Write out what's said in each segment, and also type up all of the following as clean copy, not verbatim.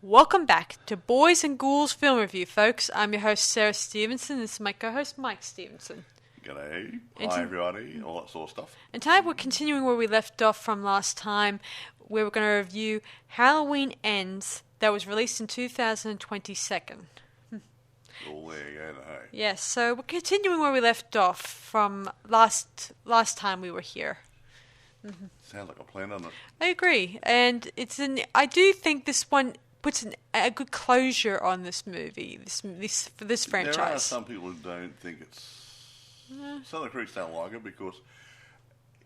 Welcome back to Boys and Ghouls Film Review, folks. I'm your host, Sarah Stephenson. This is my co-host, Mike Stephenson. G'day. Hi, everybody. All that sort of stuff. And tonight we're continuing where we left off from last time, where we're going to review Halloween Ends, that was released in 2022. All there you go. Hey. Yes, so we're continuing where we left off from last time we were here. Mm-hmm. Sounds like a plan, doesn't it? I agree, and I do think this one puts a good closure on this movie, for this franchise. There are some people who don't think it's... Some of the critics don't like it because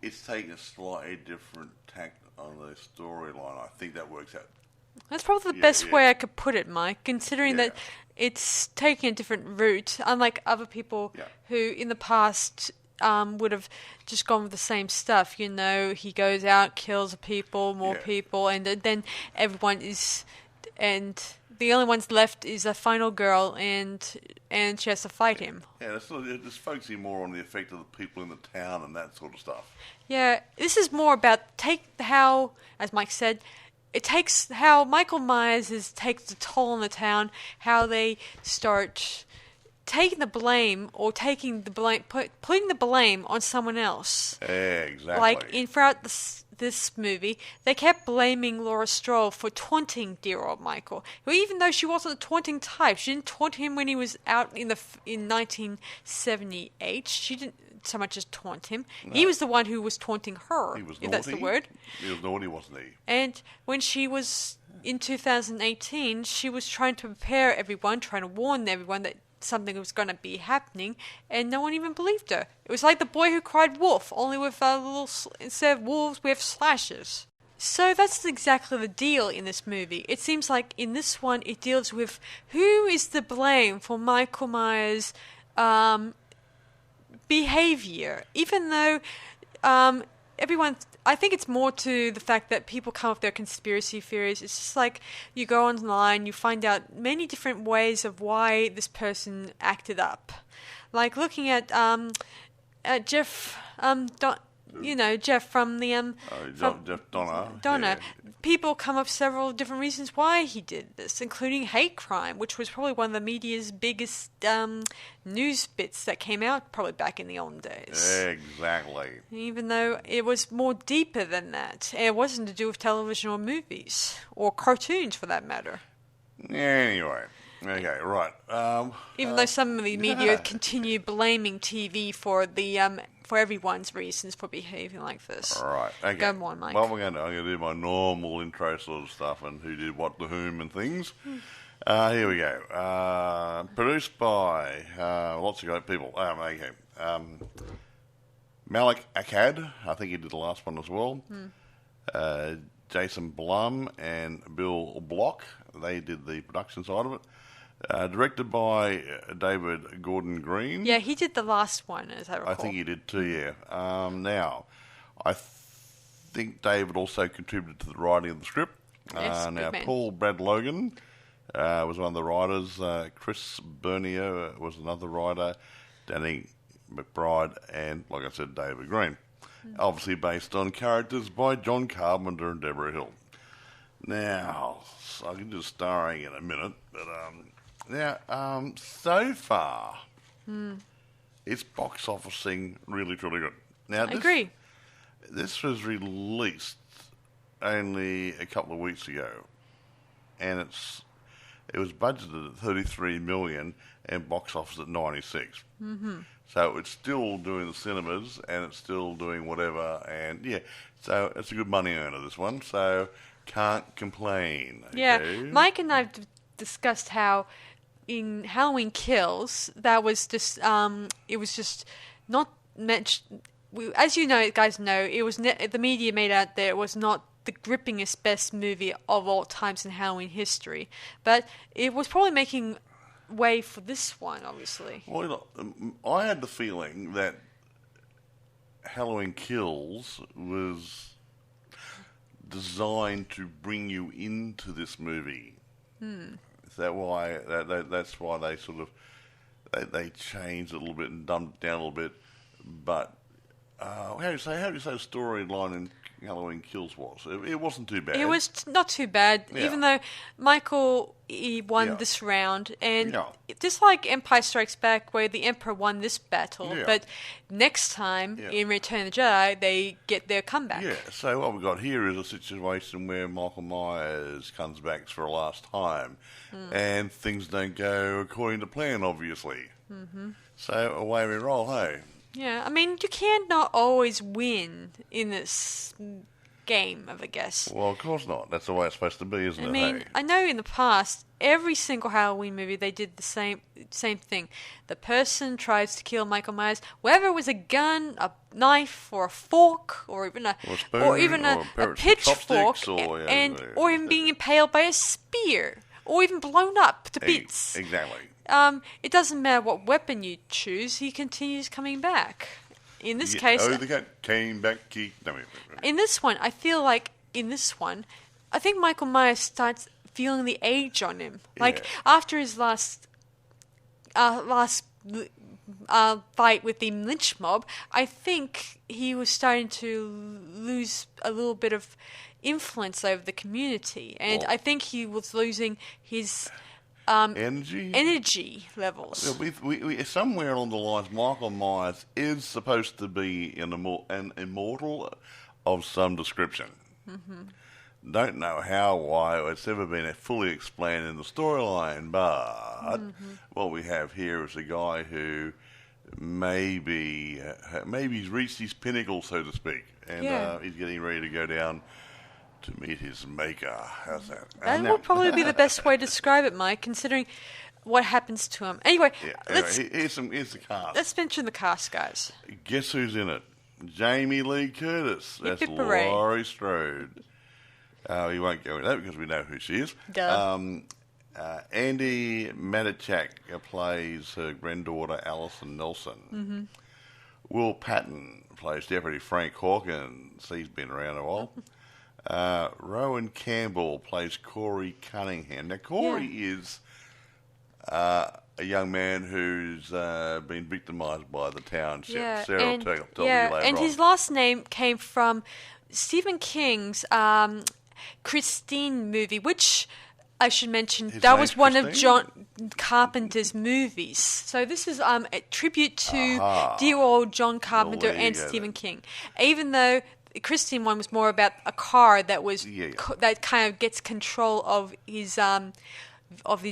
it's taking a slightly different tack on the storyline. I think that works out. That's probably the best way I could put it, Mike, considering that it's taking a different route, unlike other people who in the past would have just gone with the same stuff. You know, he goes out, kills people, more people, and then everyone is... And the only ones left is a final girl, and she has to fight him. Yeah, it's just focusing more on the effect of the people in the town and that sort of stuff. Yeah, this is more about how, as Mike said, it takes how Michael Myers takes the toll on the town, how they start taking the blame or putting the blame on someone else. Yeah, exactly. Like throughout this movie, they kept blaming Laurie Strode for taunting dear old Michael. Even though she wasn't a taunting type, she didn't taunt him when he was out in 1978. She didn't so much as taunt him. No. He was the one who was taunting her. He was if naughty. That's the word. He was naughty, wasn't he? And when she was in 2018, she was trying to prepare everyone, trying to warn everyone that something was going to be happening, and no one even believed her. It was like the boy who cried wolf, only with instead of wolves, we have slashes. So that's exactly the deal in this movie. It seems like in this one, it deals with who is the blame for Michael Myers' behavior, even though everyone... I think it's more to the fact that people come up with their conspiracy theories. It's just like you go online, you find out many different ways of why this person acted up. Like looking at Jeff, Jeff from the Jeff Donner. Donner. Yeah. People come up with several different reasons why he did this, including hate crime, which was probably one of the media's biggest news bits that came out probably back in the old days. Exactly. Even though it was more deeper than that. It wasn't to do with television or movies, or cartoons for that matter. Anyway. Okay, right. Even though some of the media continue blaming TV for everyone's reasons for behaving like this. All right. Okay. Go on, Mike. Well, I'm going to do my normal intro sort of stuff and who did what to whom and things. Here we go. Produced by lots of great people. Okay. Malik Akkad, I think he did the last one as well. Jason Blum and Bill Block, they did the production side of it. Directed by David Gordon Green. Yeah, he did the last one, as I recall. I think he did too, yeah. Now, I think David also contributed to the writing of the script. Yes, now, man. Paul Brad Logan was one of the writers. Chris Bernier was another writer. Danny McBride and, like I said, David Green. Obviously based on characters by John Carpenter and Deborah Hill. Now, I can do starring in a minute, but so far, it's box officing really, truly good. Now, I agree. This was released only a couple of weeks ago, and it was budgeted at $33 million and box office at 96. Mm-hmm. So it's still doing the cinemas, and it's still doing whatever, and so it's a good money earner, this one, so can't complain. Okay? Yeah, Mike and I have discussed how in Halloween Kills, that was just, it was just not meant, as you know, guys know, it was the media made out there it was not the grippingest best movie of all times in Halloween history, but it was probably making way for this one, obviously. Well, I had the feeling that Halloween Kills was designed to bring you into this movie. Is that why? That's why they sort of they changed it a little bit and dumbed it down a little bit. But how do you say the storyline in Halloween Kills was. It wasn't too bad. It was not too bad, even though Michael he won this round, and just like Empire Strikes Back, where the Emperor won this battle, but next time in Return of the Jedi, they get their comeback. Yeah, so what we've got here is a situation where Michael Myers comes back for a last time, and things don't go according to plan, obviously. Mm-hmm. So away we roll, hey? Yeah, I mean, you can't not always win in this game, I guess. Well, of course not. That's the way it's supposed to be, isn't it? I mean, I know in the past, every single Halloween movie, they did the same thing. The person tries to kill Michael Myers, whether it was a gun, a knife, or a fork, or even a pitchfork, or even being impaled by a spear, or even blown up to bits. Exactly. It doesn't matter what weapon you choose, he continues coming back. In this case... Oh, the cat came back... In this one, I feel like, I think Michael Myers starts feeling the age on him. Like, after his last fight with the lynch mob, I think he was starting to lose a little bit of influence over the community. And I think he was losing his... energy levels. We somewhere along the lines, Michael Myers is supposed to be an immortal of some description. Mm-hmm. Don't know how, why, it's never been fully explained in the storyline, but what we have here is a guy who maybe he's reached his pinnacle, so to speak, and he's getting ready to go down to meet his maker. How's that? That would probably be the best way to describe it, Mike, considering what happens to him. Anyway, here's the cast. Let's mention the cast, guys. Guess who's in it? Jamie Lee Curtis. That's Laurie Strode. We won't go into that because we know who she is. Duh. Andy Matichak plays her granddaughter, Alison Nelson. Mm-hmm. Will Patton plays Deputy Frank Hawkins. He's been around a while. Rowan Campbell plays Corey Cunningham. Now, Corey is a young man who's been victimised by the township. Sarah will tell you later on. His last name came from Stephen King's Christine movie, which I should mention, that was one of John Carpenter's movies. So this is a tribute to dear old John Carpenter and Stephen King. Even though the Christine one was more about a car that was that kind of gets control of his of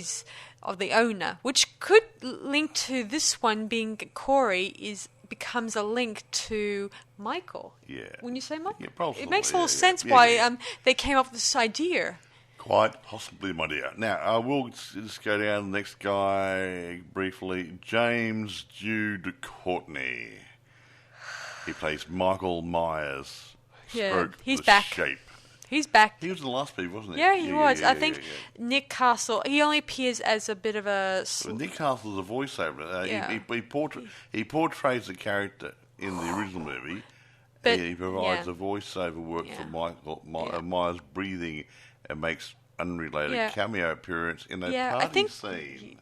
the owner, which could link to this one being Corey becomes a link to Michael. Yeah. When you say Michael, probably, it makes a little sense why they came up with this idea. Quite possibly, my dear. Now, I will just go down to the next guy briefly. James Jude Courtney. He plays Michael Myers. Yeah, he's back. Shape. He's back. He was in the last movie, wasn't he? Yeah, he was. I think Nick Castle, he only appears as a bit of a... Well, Nick Castle's a voiceover. He portrays the character in the original movie. But, he provides a voiceover work for Michael Myers breathing and makes unrelated cameo appearance in a party scene.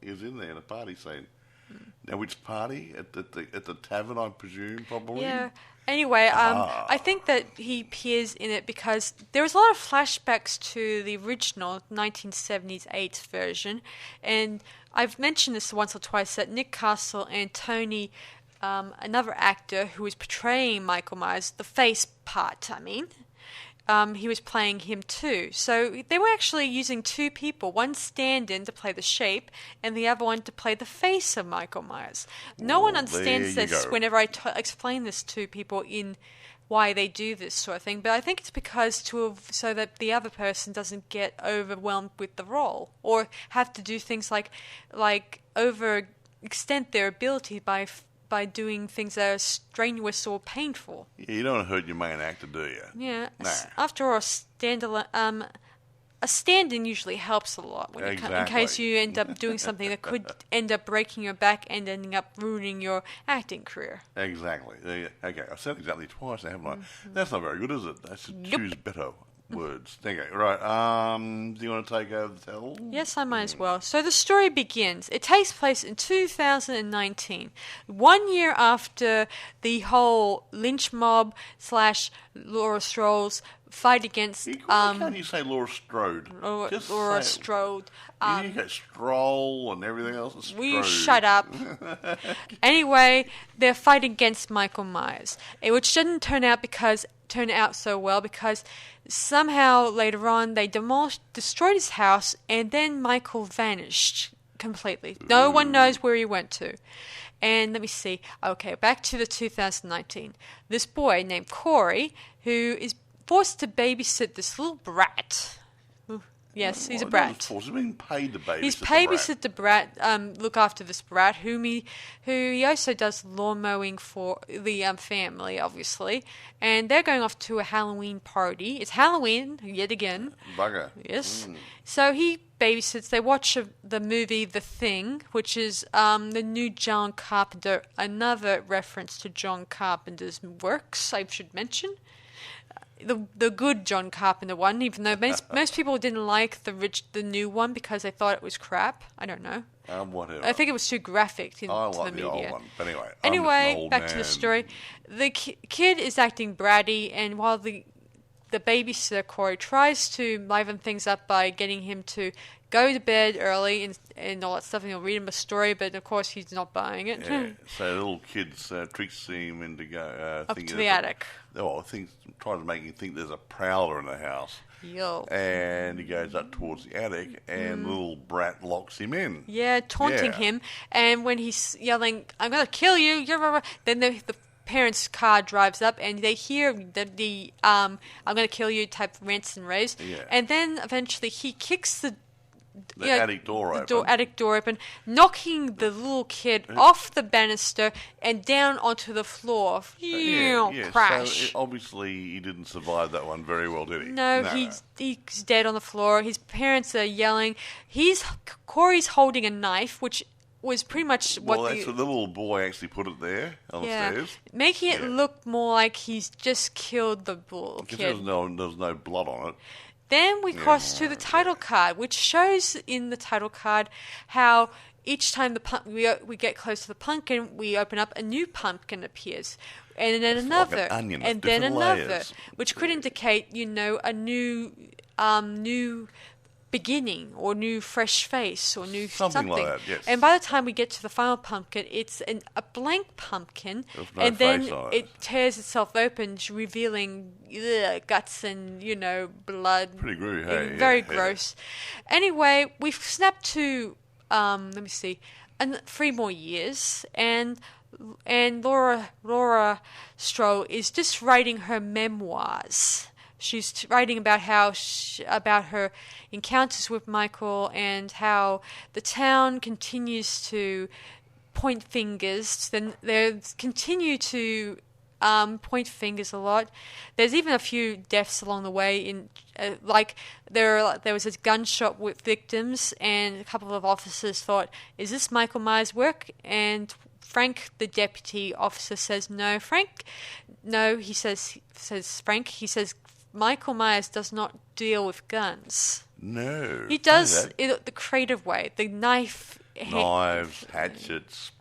He was in there in a party scene. Now, which party? At the tavern, I presume, probably? Yeah. Anyway, I think that he appears in it because there was a lot of flashbacks to the original 1978 version. And I've mentioned this once or twice, that Nick Castle and Tony, another actor who was portraying Michael Myers, the face part, he was playing him too. So they were actually using two people, one stand-in to play the shape and the other one to play the face of Michael Myers. No one understands this whenever I explain this to people in why they do this sort of thing, but I think it's because so that the other person doesn't get overwhelmed with the role or have to do things like overextend their ability by doing things that are strenuous or painful. Yeah, you don't want to hurt your main actor, do you? Yeah. Nah. After all, a stand-in usually helps a lot in case you end up doing something that could end up breaking your back and ending up ruining your acting career. Exactly. Okay, I've said exactly twice, haven't I? That's not very good, is it? I should choose better words. Okay, right. Do you want to take over the tell? Yes, I might as well. So the story begins. It takes place in 2019, 1 year after the whole lynch mob / Laura Stroll's fight against... Why can't you say Laura Strode? Laura Strode. You get Stroll and everything else. Will you shut up? Anyway, they're fighting against Michael Myers, which didn't turn out so well because somehow later on they destroyed his house, and then Michael vanished completely. No one knows where he went to. And let me see. Okay, back to the 2019. This boy named Corey, who is forced to babysit this little brat. Yes, he's a brat. He's being paid to babysit. He's babysit the brat, look after this brat, who he also does lawn mowing for the family, obviously. And they're going off to a Halloween party. It's Halloween yet again. Bugger. Yes. So he babysits. They watch the movie The Thing, which is the new John Carpenter, another reference to John Carpenter's works, I should mention. The good John Carpenter one, even though most people didn't like the new one because they thought it was crap. I don't know. Whatever. I think it was too graphic to I the like media. the old one. But anyway, Anyway, back to the story. The kid is acting bratty, and while the babysitter, Corey, tries to liven things up by getting him to go to bed early and all that stuff, and he'll read him a story, but of course he's not buying it. Yeah. So the little kids tricks him into up to the attic. Trying to make him think there's a prowler in the house. Yo. And he goes up towards the attic, and the little brat locks him in. Yeah, taunting him. And when he's yelling, "I'm going to kill you," then the parents' car drives up, and they hear the "I'm going to kill you" type rants and raves. Yeah. And then eventually he kicks the attic door open. Attic door open, knocking the little kid off the banister and down onto the floor. Crash. So obviously he didn't survive that one very well, did he? No, he's dead on the floor. His parents are yelling. Corey's holding a knife, which was pretty much what the little boy actually put it there on the stairs. Making it look more like he's just killed the little kid. Because there's no blood on it. Then we cross to the title card, which shows in the title card how each time we get close to the pumpkin, we open up, a new pumpkin appears. And then another, like an onion, and then another, layers. which could indicate, a new beginning, or new fresh face, or new something. Like that, yes. And by the time we get to the final pumpkin, it's a blank pumpkin, and then it tears itself open, revealing guts and blood. Pretty groovy, hey? Very gross. Anyway, we've snapped to let me see, 3 more years, and Laura Strode is just writing her memoirs. She's writing about about her encounters with Michael, and how the town continues to point fingers. Then they continue to point fingers a lot. There's even a few deaths along the way. There was a gunshot with victims, and a couple of officers thought, "Is this Michael Myers' work?" And Frank, the deputy officer, says, "No, Frank. No," he says. Frank. He says, "Michael Myers does not deal with guns. No. He does it the creative way. The knives, hatchets.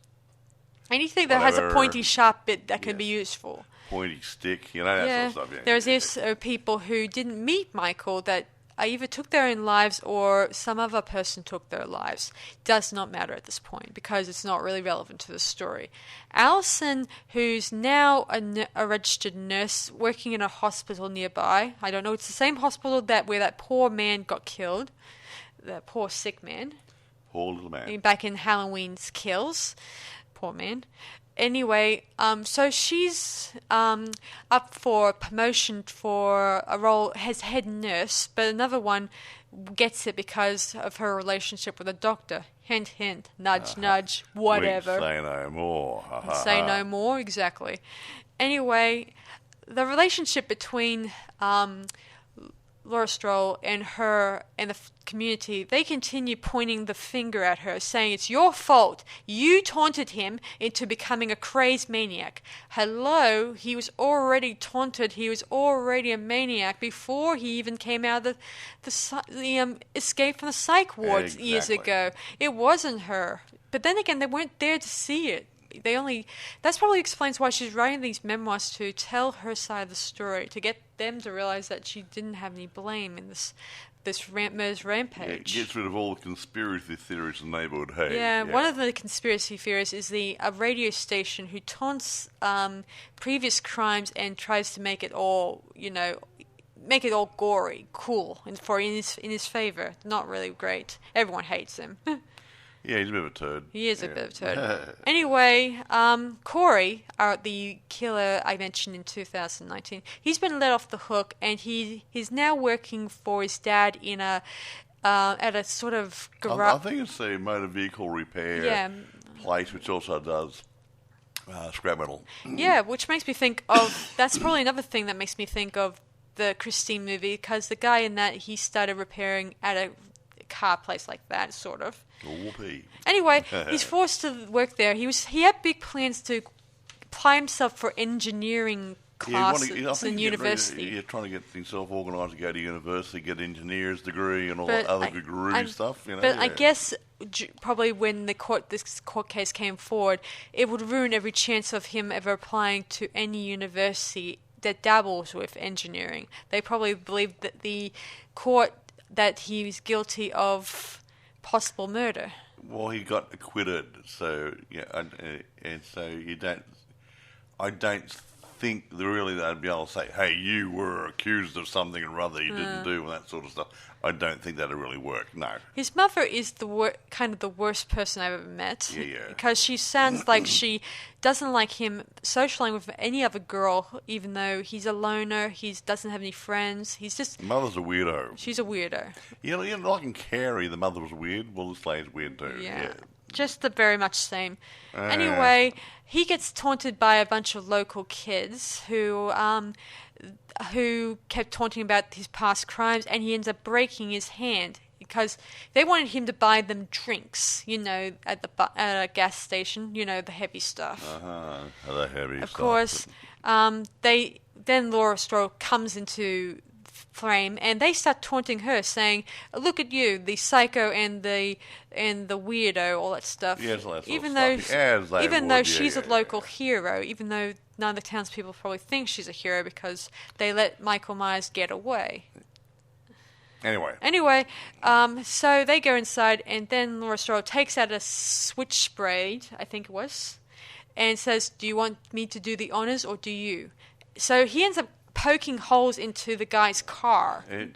Anything that has a pointy, sharp bit that can be useful. Pointy stick, that sort of stuff. There's also people who didn't meet Michael that either took their own lives or some other person took their lives. Does not matter at this point because it's not really relevant to the story. Allison, who's now a registered nurse working in a hospital nearby. I don't know, it's the same hospital where that poor man got killed. That poor sick man. Poor little man. Back in Halloween's Kills. Poor man. Anyway, so she's up for promotion for a role as head nurse, but another one gets it because of her relationship with a doctor. Hint, hint, nudge, nudge, whatever. Say no more. Say no more, exactly. Anyway, the relationship between Laurie Strode and her and the community, they continue pointing the finger at her, saying it's your fault. You taunted him into becoming a crazed maniac. Hello, he was already taunted. He was already a maniac before he even came out of the escape from the psych ward years ago. It wasn't her. But then again, they weren't there to see it. That's probably explains why she's writing these memoirs, to tell her side of the story, to get them to realize that she didn't have any blame in this murder's rampage. Yeah, it gets rid of all the conspiracy theories in the neighborhood. Hey, yeah, one of the conspiracy theories is a radio station who taunts previous crimes and tries to make it all, make it all gory, cool, and in his favor. Not really great. Everyone hates him. Yeah, he's a bit of a turd. He is a bit of a turd. Anyway, Corey, the killer I mentioned in 2019, he's been let off the hook, and he's now working for his dad in at a sort of garage. I think it's a motor vehicle repair place, which also does scrap metal. Yeah, which makes me think of, that's probably another thing that makes me think of the Christine movie, because the guy in that, he started repairing at a car place like that, sort of. Whoopee. Anyway, he's forced to work there. He had big plans to apply himself for engineering classes in university. You're trying to get himself organised to go to university, get an engineer's degree and all that other guru stuff. But I guess probably when this court case came forward, it would ruin every chance of him ever applying to any university that dabbles with engineering. They probably believed that the court that he was guilty of possible murder. Well, he got acquitted, so and so you don't. I don't think really they'd be able to say, "Hey, you were accused of something and rather you didn't do," and that sort of stuff. I don't think that'd really work. No. His mother is kind of the worst person I've ever met. Yeah. Because she sounds like she doesn't like him socializing with any other girl, even though he's a loner. He doesn't have any friends. He's just. Mother's a weirdo. She's a weirdo. Like in Carrie, the mother was weird. Well, this lady's weird too. Yeah. Just the very much same. Anyway, he gets taunted by a bunch of local kids who kept taunting about his past crimes, and he ends up breaking his hand because they wanted him to buy them drinks, at a gas station, the heavy stuff. The heavy stuff. Of course, then Laurie Strode comes into frame, and they start taunting her, saying, "Look at you, the psycho and the weirdo, all that stuff." Yes, all that sort even of stuff. Even though she's a local hero, even though none of the townspeople probably think she's a hero because they let Michael Myers get away. Anyway, so they go inside, and then Laurie Strode takes out a switchblade, I think it was, and says, "Do you want me to do the honors, or do you?" So he ends up poking holes into the guy's car. The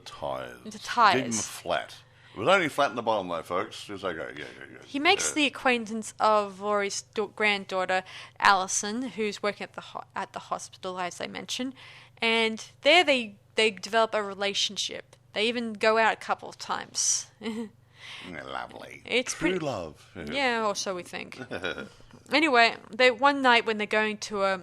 tyres. Into tyres. Give him flat. It was only flat in the bottom, though, folks. It's okay. Yeah. He makes the acquaintance of Laurie's granddaughter, Allison, who's working at the hospital, as I mentioned. And there they develop a relationship. They even go out a couple of times. Lovely. It's true love. Yeah, or so we think. Anyway, one night when they're going to a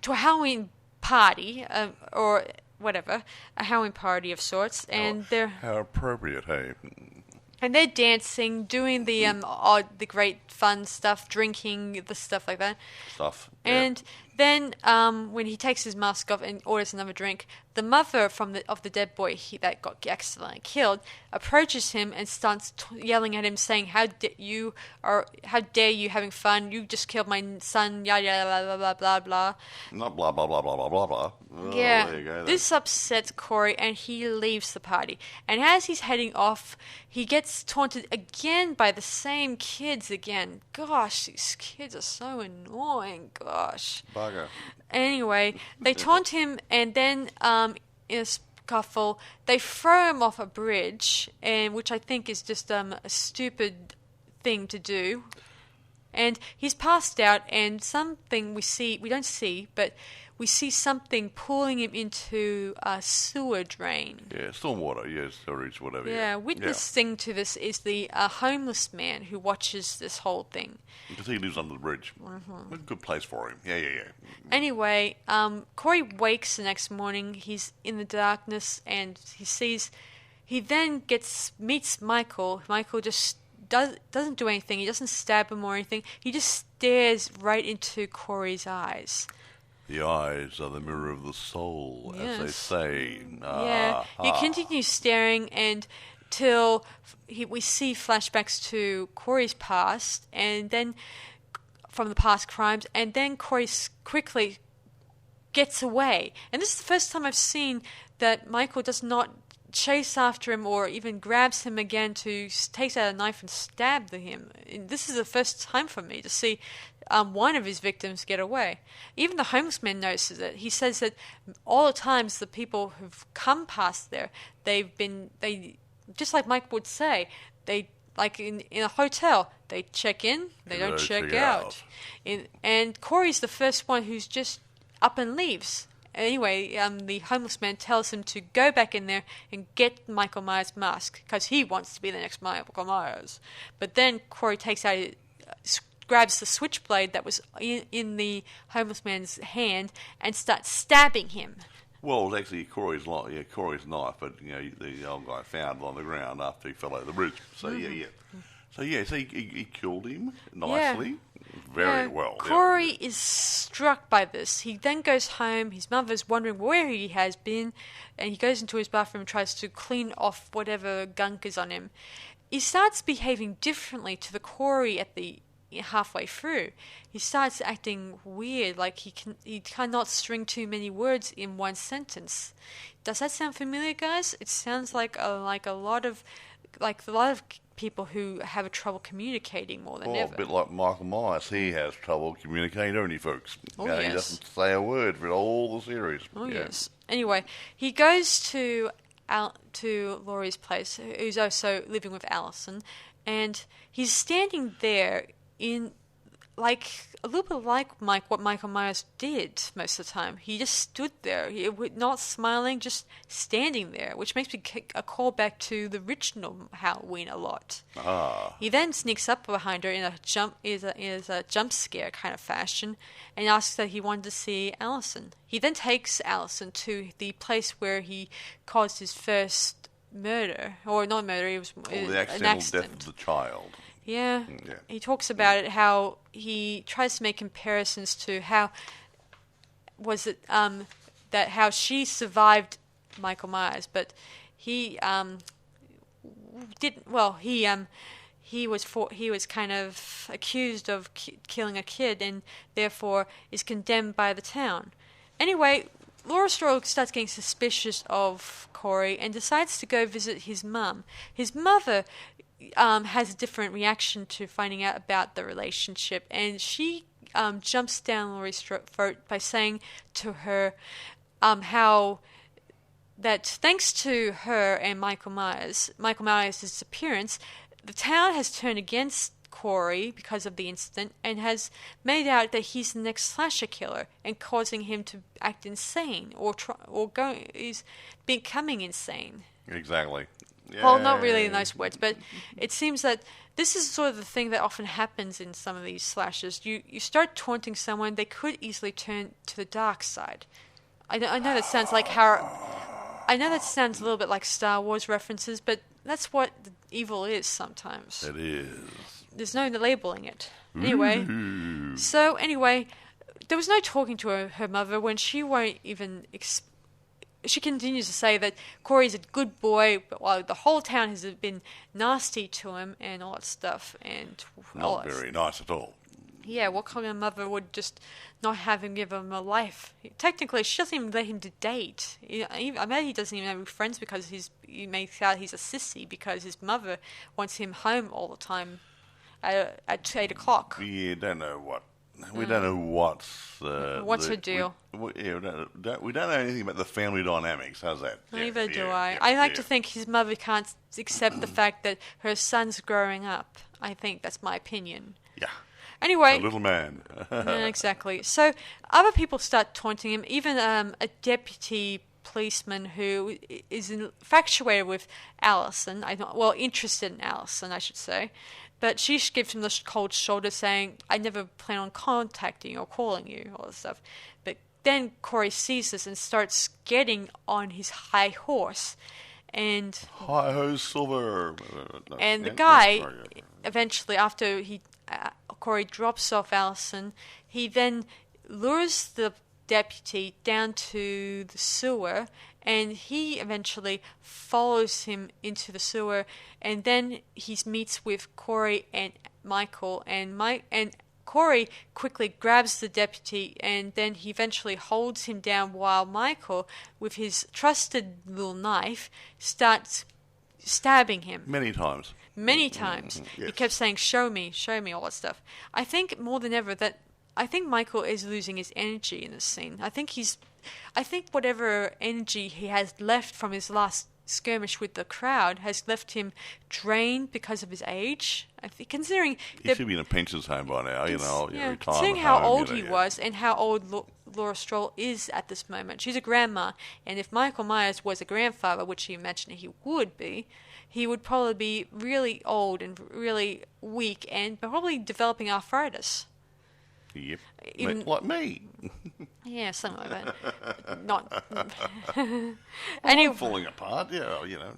Halloween party, or whatever, a Halloween party of sorts, and they're how appropriate, hey. And they're dancing, doing the great fun stuff, drinking the stuff like that. And then when he takes his mask off and orders another drink, the mother of the dead boy that got accidentally killed approaches him and starts yelling at him, saying, "How dare you having fun? You just killed my son, yada yada blah blah blah blah." Not blah blah blah blah blah blah blah. Oh, yeah, there you go, this upsets Corey, and he leaves the party. And as he's heading off, he gets taunted again by the same kids again. Gosh, these kids are so annoying. Gosh. Bugger. Anyway, they taunt him, and then in a scuffle, they throw him off a bridge, which I think is just a stupid thing to do. and he's passed out, and something we don't see, but we see something pulling him into a sewer drain. Yeah, stormwater, storage, whatever. Yeah, witnessing to this is the homeless man who watches this whole thing. Because he lives under the bridge. A good place for him. Yeah. Anyway, Corey wakes the next morning. He's in the darkness, and he then meets Michael. Michael just doesn't do anything. He doesn't stab him or anything. He just stares right into Corey's eyes. The eyes are the mirror of the soul, as they say. He continues staring until we see flashbacks to Corey's past, and then from the past crimes, and then Corey quickly gets away. And this is the first time I've seen that Michael does not chase after him or even grabs him again takes out a knife and stab him. And this is the first time for me to see one of his victims get away. Even the homeless man notices it. He says that all the times the people who've come past there, they just like Mike would say, they like in a hotel, they check in, they don't check out. And Corey's the first one who's just up and leaves. Anyway, the homeless man tells him to go back in there and get Michael Myers' mask because he wants to be the next Michael Myers. But then Corey takes out, grabs the switchblade that was in the homeless man's hand and starts stabbing him. Well, it was actually Corey's knife, but the old guy found it on the ground after he fell over the bridge. So So he killed him nicely. Yeah. Very well. Corey is struck by this. He then goes home. His mother's wondering where he has been, and he goes into his bathroom and tries to clean off whatever gunk is on him. He starts behaving differently to the Corey at the halfway through. He starts acting weird, like he cannot string too many words in one sentence. Does that sound familiar, guys? It sounds like a lot of people who have trouble communicating more than ever. A bit like Michael Myers. He has trouble communicating, don't he, folks? Yes. He doesn't say a word for all the series. Yes. Anyway, he goes to Laurie's place, who's also living with Allison, and he's standing there in a little bit like what Michael Myers did most of the time. He just stood there, not smiling, just standing there, which makes me a call back to the original Halloween a lot. He then sneaks up behind her in a jump scare kind of fashion and asks that he wanted to see Allison. He then takes Allison to the place where he caused his first murder, or not murder, it was the accidental death of the child. Yeah. He talks about it, how he tries to make comparisons to how she survived Michael Myers, but he was kind of accused of killing a kid and therefore is condemned by the town. Anyway, Laurie Strode starts getting suspicious of Corey and decides to go visit his mum. His mother has a different reaction to finding out about the relationship, and she jumps down Laurie's throat by saying to her how that thanks to her and Michael Myers' disappearance, the town has turned against Corey because of the incident and has made out that he's the next slasher killer and causing him to act insane is becoming insane. Exactly. Yeah. Well, not really in those words, but it seems that this is sort of the thing that often happens in some of these slashers. You start taunting someone, they could easily turn to the dark side. I know that sounds like I know that sounds a little bit like Star Wars references, but that's what the evil is sometimes. It is. There's no labeling it. Anyway, there was no talking to her mother when she won't even she continues to say that Corey's a good boy, but while the whole town has been nasty to him and all that stuff. And not very nice at all. Yeah, what kind of mother would just not have him give him a life? Technically, she doesn't even let him to date. I bet he doesn't even have friends because he makes out he's a sissy because his mother wants him home all the time at 8 o'clock. Yeah, don't know what. We don't know what's her deal. We don't know anything about the family dynamics. How's that? Neither do I. I like to think his mother can't accept the fact that her son's growing up. I think that's my opinion. Yeah. Anyway, A little man. yeah, exactly. So other people start taunting him. Even a deputy policeman who is infatuated with Alison, interested in Alison, I should say, but she gives him the cold shoulder, saying, "I never plan on contacting you or calling you," all this stuff. But then Corey sees this and starts getting on his high horse, and Hi-ho, Silver. and the guy eventually, after Corey drops off Alison, he then lures the deputy down to the sewer, and he eventually follows him into the sewer, and then he meets with Corey and Michael, and Corey quickly grabs the deputy, and then he eventually holds him down while Michael, with his trusted little knife, starts stabbing him. Many times. Yes. He kept saying, show me, all that stuff. I think more than ever I think Michael is losing his energy in this scene. I think whatever energy he has left from his last skirmish with the crowd has left him drained because of his age. I think, considering he should be in a pensions home by now, retirement considering how home, old he was and how old Laurie Strode is at this moment. She's a grandma, and if Michael Myers was a grandfather, which he imagined he would be, he would probably be really old and really weak and probably developing arthritis. Yep. Like me. Yeah, something like that. Not. I'm falling apart,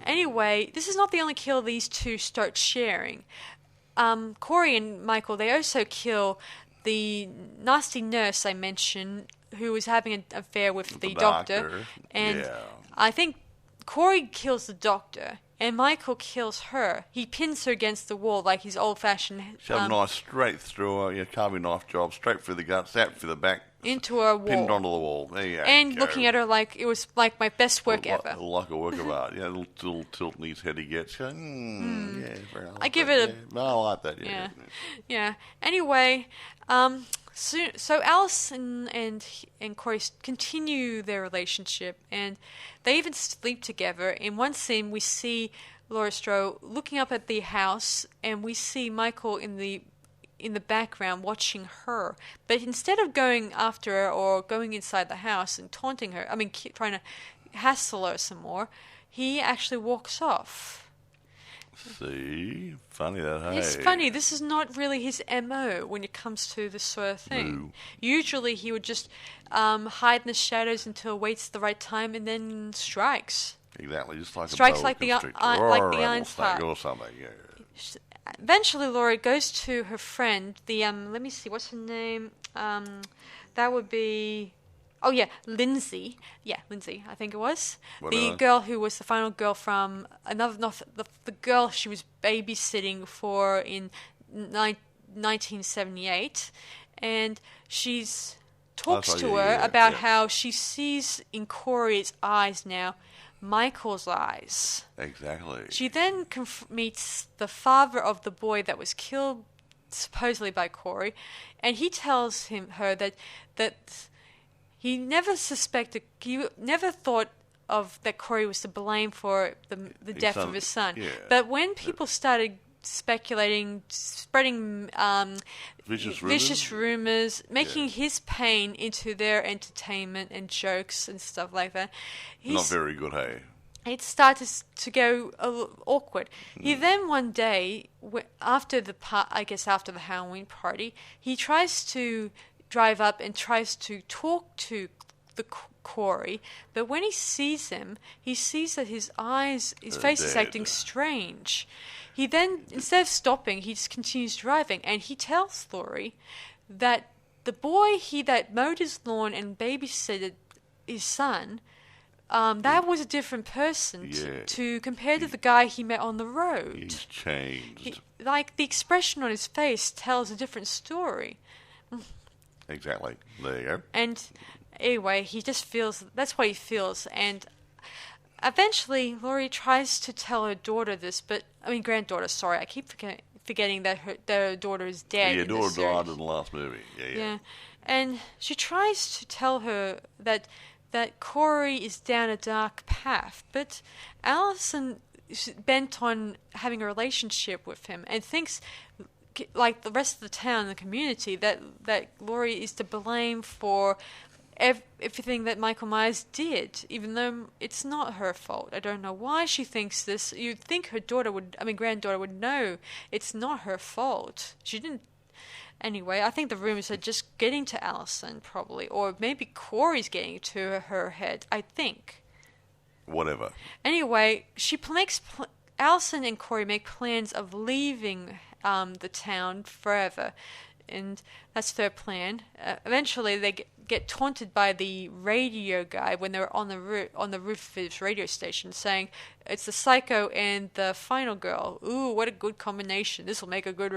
Anyway, this is not the only kill these two start sharing. Corey and Michael, they also kill the nasty nurse I mentioned, who was having an affair with the doctor. And I think Corey kills the doctor, and Michael kills her. He pins her against the wall like his old-fashioned... Shove a knife straight through her, carving knife job, straight through the guts, out through the back. Into a wall. Pinned onto the wall. There you go. And looking at her like it was like my best work ever. Like a work of art. A little tilt in his head he gets. Yeah, I give it a... I like that, Yeah. Anyway, so Alison and Corey continue their relationship, and they even sleep together. In one scene, we see Laurie Strode looking up at the house, and we see Michael in the background watching her. But instead of going after her or going inside the house and taunting her, trying to hassle her some more, he actually walks off. See? Funny that, hey? It's funny. This is not really his MO when it comes to this sort of thing. No. Usually he would just hide in the shadows until waits the right time and then strikes. Exactly, just like strikes a like the iron's heart. Or something, Eventually, Laurie goes to her friend, let me see, what's her name? That would be... Oh, yeah, Lindsay. Yeah, Lindsay, I think it was. The girl who was the final girl from the girl she was babysitting for in 1978. And she's talks to her about how she sees in Corey's eyes now Michael's eyes. Exactly. She then meets the father of the boy that was killed supposedly by Corey, and he tells her that he never thought of that Corey was to blame for the death of his son. Yeah. But when people started speculating, spreading vicious rumors, making his pain into their entertainment and jokes and stuff like that, not very good, hey? It started to go a little awkward. He then one day, after the Halloween party, he tries to drive up and tries to talk to the Corey, but when he sees him, he sees that his face is acting strange. He then, instead of stopping, he just continues driving, and he tells Laurie that the boy that mowed his lawn and babysitted his son, that was a different person to compare to the guy he met on the road. He's changed. The expression on his face tells a different story. Exactly. There you go. And anyway, he just feels, that's what he feels. And eventually, Laurie tries to tell her daughter this, granddaughter, sorry. I keep forgetting that their daughter is dead. Yeah, daughter died in the last movie. Yeah. And she tries to tell her that Corey is down a dark path, but Alison is bent on having a relationship with him and thinks like the rest of the town and the community, that Laurie is to blame for everything that Michael Myers did, even though it's not her fault. I don't know why she thinks this. You'd think her granddaughter would know it's not her fault. She didn't. Anyway, I think the rumors are just getting to Allison, probably. Or maybe Corey's getting to her head, I think. Whatever. Anyway, Allison and Corey make plans of leaving the town forever. And that's their plan. Eventually, they get taunted by the radio guy when they're on the roof of his radio station, saying it's the psycho and the final girl. Ooh, what a good combination! This will make a good,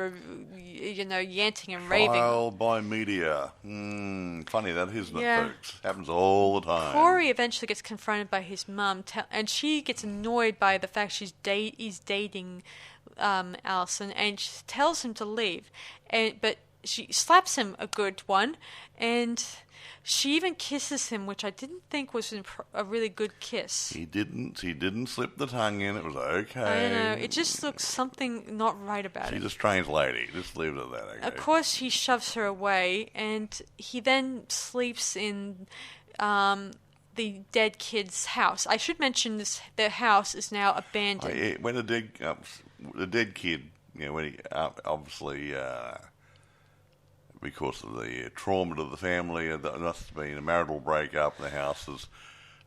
yanting and raving. Trial by media. Funny that, isn't it, folks? Happens all the time. Corey eventually gets confronted by his mum, and she gets annoyed by the fact he's dating Allison, and she tells him to leave, but she slaps him a good one, and she even kisses him, which I didn't think was a really good kiss. He didn't slip the tongue in. It was okay. I don't know. It just looks something not right about it. She's a strange lady. Just leave it at that, okay? Of course, he shoves her away, and he then sleeps in the dead kid's house. I should mention their house is now abandoned. When the dead kid, when he obviously, because of the trauma to the family, there must have been a marital breakup, and the house is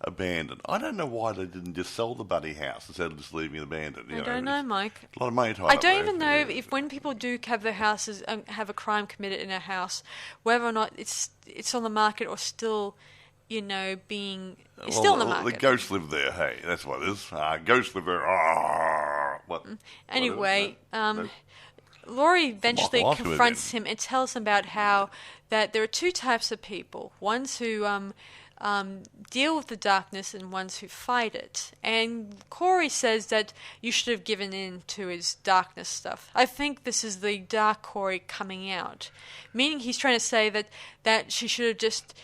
abandoned. I don't know why they didn't just sell the buddy house instead of just leaving it abandoned. I don't know, Mike. A lot of money tied I up don't there. even know if when people do have their houses, have a crime committed in a house, whether or not it's on the market or still, being... It's still on the market. The ghosts live there, hey, that's what it is. Ghosts live there. What? Anyway, Laurie eventually confronts him and tells him about how that there are two types of people. Ones who deal with the darkness and ones who fight it. And Corey says that you should have given in to his darkness stuff. I think this is the dark Corey coming out. Meaning he's trying to say that she should have just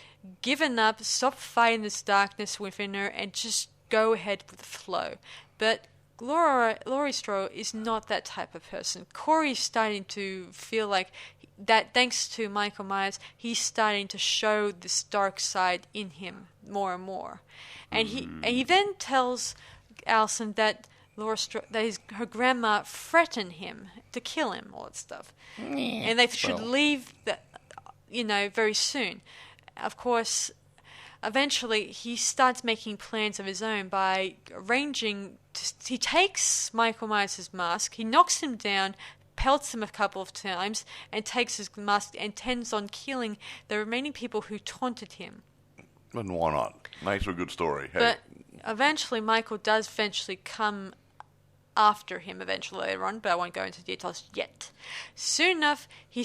given up, stopped fighting this darkness within her, and just go ahead with the flow. But Laurie Strode is not that type of person. Corey's starting to feel like that, thanks to Michael Myers, he's starting to show this dark side in him more and more. And he then tells Allison that her grandma threatened him to kill him, all that stuff. And they should leave, very soon. Of course, eventually he starts making plans of his own by arranging... He takes Michael Myers' mask, he knocks him down, pelts him a couple of times, and takes his mask and intends on killing the remaining people who taunted him. And why not? Makes for a good story. Hey. But eventually Michael does come after him later on, but I won't go into details yet. Soon enough, he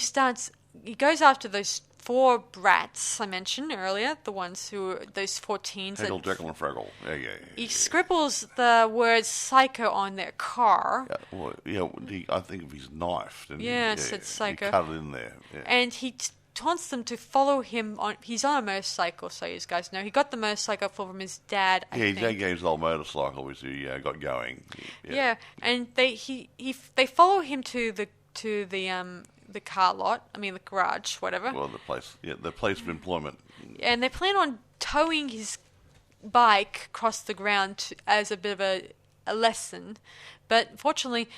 goes after those 4 brats I mentioned earlier, those 4 teens. Hegel, Jekyll, and Fraggle. Yeah. He scribbles the word psycho on their car. I think of his knife. It said psycho. He cut it in there. Yeah. And he taunts them to follow him he's on a motorcycle, so you guys know. He got the motorcycle from his dad, I think. He gave his old motorcycle, which he got going. Yeah, and they follow him to the car lot, the garage, whatever. Well, the place of employment. And they plan on towing his bike across the ground as a bit of a lesson. But fortunately,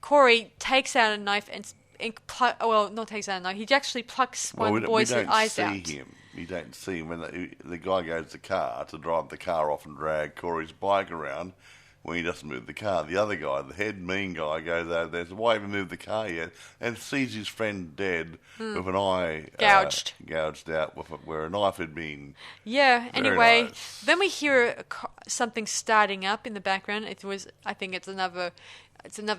Corey takes out a knife not takes out a knife. He actually plucks one of the boys' eyes out. You don't see him when the guy goes to the car to drive the car off and drag Corey's bike around. When he doesn't move the car, the other guy, the head mean guy, goes over there and says, "Why haven't moved the car yet?" and sees his friend dead with an eye gouged out where a knife had been. Yeah. Anyway, nice. Then we hear something starting up in the background. I think it's another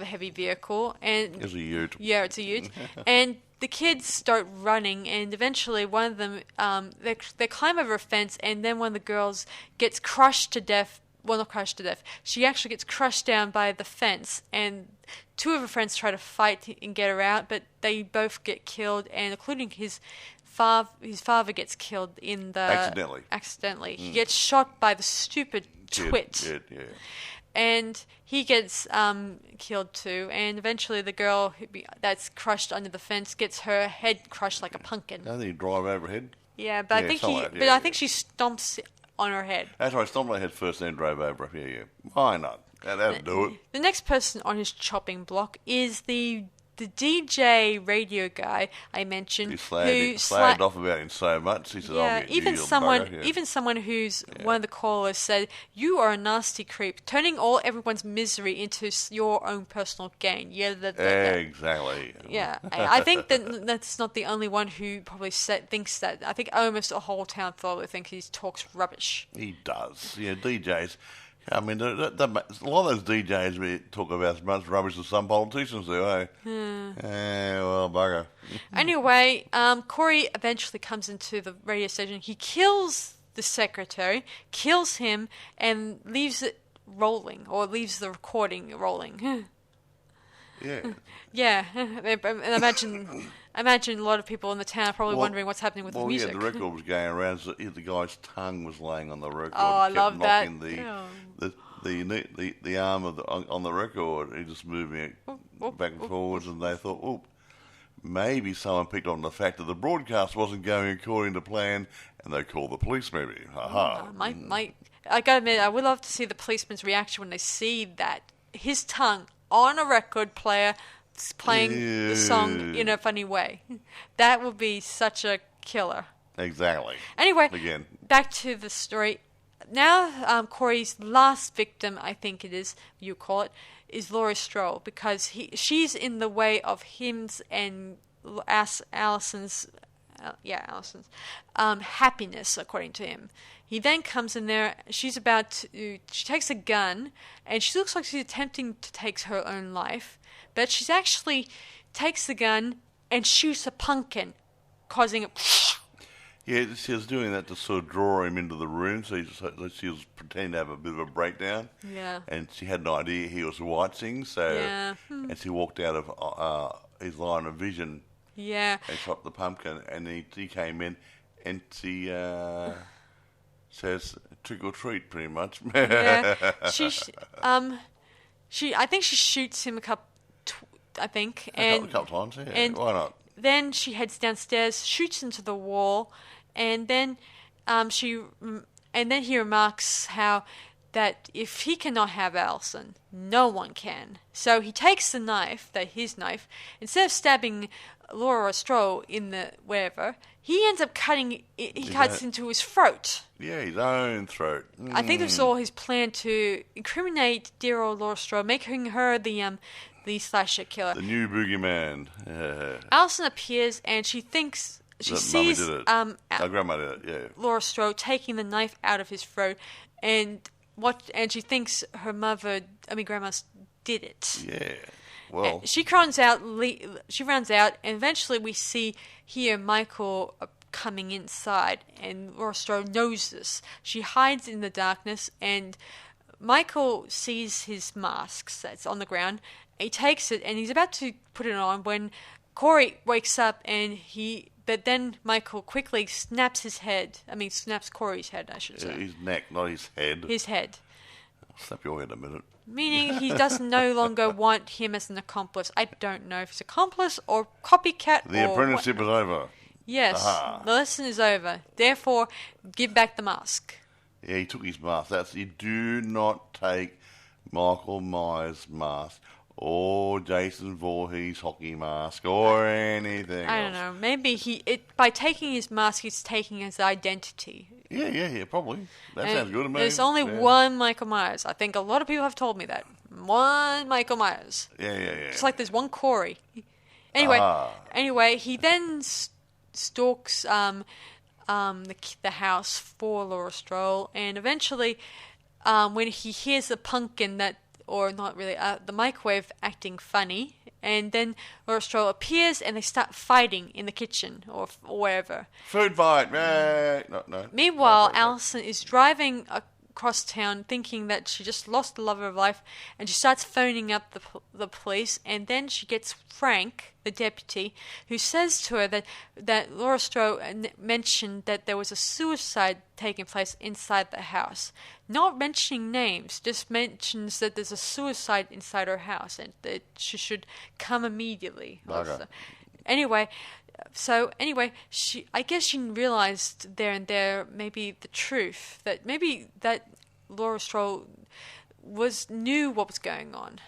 heavy vehicle, and it's a ute. Yeah, it's a ute, and the kids start running, and eventually one of them they climb over a fence, and then one of the girls gets crushed to death. Well, not crushed to death. She actually gets crushed down by the fence, and 2 of her friends try to fight and get her out, but they both get killed, and including his father gets killed in the... Accidentally. He gets shot by the stupid twit. Yeah. and he gets killed too. And eventually, the girl that's crushed under the fence gets her head crushed like a pumpkin. Doesn't he drive overhead? Yeah, but I think she stomps on her head. That's right. Stomped on her head first, then drove over her. Yeah. Why not? That'll do it. The next person on his chopping block is the DJ radio guy I mentioned. He slagged off about him so much. He said, yeah, even someone who's one of the callers said, "You are a nasty creep, turning everyone's misery into your own personal gain." Yeah, exactly. Yeah, I think that's not the only one who probably thinks that. I think almost the whole town probably thinks he talks rubbish. He does. Yeah, DJs. I mean, a lot of those DJs we talk about as much rubbish as some politicians do, eh? Well, bugger. Anyway, Corey eventually comes into the radio station. He kills the secretary, kills him, and leaves it rolling, or leaves the recording rolling. Yeah. Yeah, and imagine a lot of people in the town are probably wondering what's happening with the music. Yeah, the record was going around, so the guy's tongue was laying on the record. Oh, I love that. The arm on the record, he just moving it back and forwards, and they thought, maybe someone picked on the fact that the broadcast wasn't going according to plan, and they called the police maybe. Ha-ha. I gotta admit, I would love to see the policeman's reaction when they see that his tongue on a record player playing the song in a funny way. That would be such a killer. Exactly. Anyway, again, back to the story. Now, Corey's last victim, I think it is, you call it, is Laurie Strode, because she's in the way of him's and Allison's happiness, according to him. He then comes in there, she takes a gun, and she looks like she's attempting to take her own life, but she's actually takes the gun and shoots a pumpkin, causing a... Yeah, she was doing that to sort of draw him into the room, so she was pretending to have a bit of a breakdown. Yeah. And she had an idea he was watching, so... And she walked out of his line of vision. Yeah. And shot the pumpkin, and he came in, and she says, trick or treat, pretty much. Yeah. I think she shoots him a couple times, yeah. And why not? Then she heads downstairs, shoots into the wall, and then he remarks how that if he cannot have Allison, no one can. So he takes the knife, his knife, instead of stabbing Laurie Strode in the wherever, he ends up cutting. He cuts into his throat. Yeah, his own throat. I think this was all his plan to incriminate dear old Laurie Strode, making her the slasher killer. The new boogeyman. Allison appears and she thinks she sees Grandma did it, yeah. Laurie Strode taking the knife out of his throat, and she thinks her grandma did it. Yeah. Well, and she runs out, and eventually we hear Michael coming inside, and Laurie Strode knows this. She hides in the darkness, and Michael sees his mask that's on the ground. He takes it, and he's about to put it on when Corey wakes up, but then Michael quickly snaps Corey's head, I should say. His neck, not his head. His head. I'll slap your head a minute. Meaning he does no longer want him as an accomplice. I don't know if it's accomplice or copycat. The apprenticeship is over. Yes, The lesson is over. Therefore, give back the mask. Yeah, he took his mask. You do not take Michael Myers' mask or Jason Voorhees' hockey mask or anything I don't know. Maybe by taking his mask, he's taking his identity. Yeah, probably. That sounds good to me. There's only one Michael Myers. I think a lot of people have told me that. One Michael Myers. Yeah. It's like there's one Corey. Anyway, he then stalks the house for Laurie Strode, and eventually, when he hears the pumpkin the microwave acting funny, and then Laurie Strode appears and they start fighting in the kitchen or wherever. Food fight. No. Meanwhile, Allison is driving across town thinking that she just lost the love of her life, and she starts phoning up the police, and then she gets Frank, the deputy, who says to her that Laurie Strode mentioned that there was a suicide taking place inside the house. Not mentioning names, just mentions that there's a suicide inside her house and that she should come immediately. Okay. Anyway, I guess she realized there and there maybe the truth, that maybe that Laurie Strode knew what was going on,